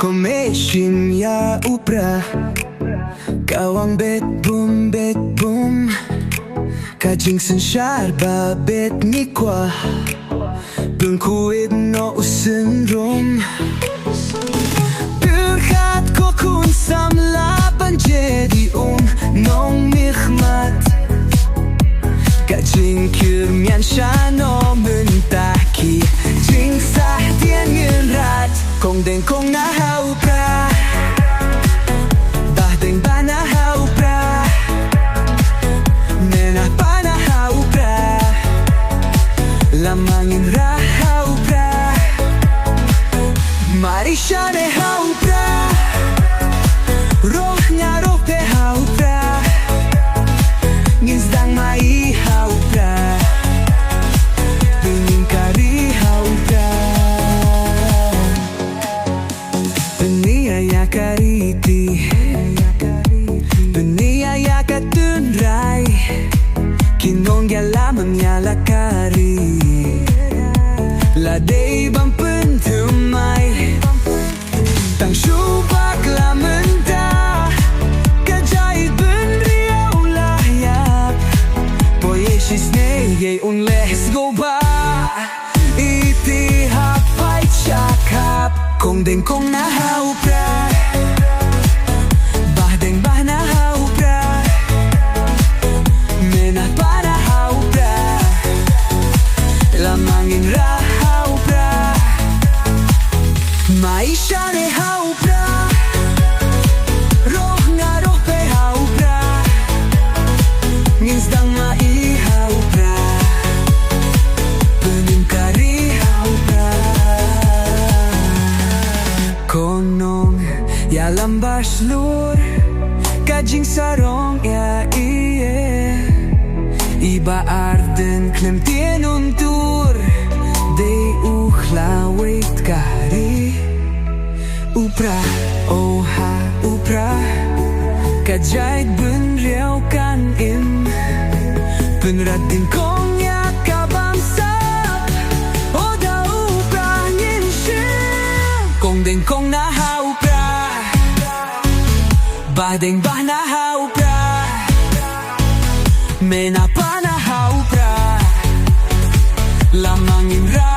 Commission ya upra Kawang bet boom Kajing sen sharba bet nikwa Bưng kuid no syndrom Bilhat ko kun samla banjedi nong mihmat Kajing kirmian shano mentaki Jing sah tian ngerat Kong deng kong na hau pra Bah deng ba na hau pra Nena pa na hau pra Lamangin ra hau pra Marisha ne hau pra Roh nga roh pe hau pra Ngizdang mai hau pra Pingin kari hau pra Peniaya kariti Peniaya katunray Kinong yalamang yalakari Ladei bang pentumay Tang syubak lamenta Kajait ben riau layap Poyesis neye un let's go ba Iti hapay chakap Kong deng kong na hau pra Bah deng bah na hau pra Mena pa na hau pra Lamangin ra hau pra Maisha ne hau pra Roh nga roh pe hau pra Ngizdang mai hau pra Penim kari hau pra Konong ya lambas lur Kajing sarong ya iye Iba arden klem tien untur De uchla wait kari Upra, oha, upra Kajait bun riau kan im Penrat din kong ya kabamsap Oda upra ngin shim Kong deng kong na hau pra Bah deng bah na hau pra Mena pa na hau pra Lamangin ra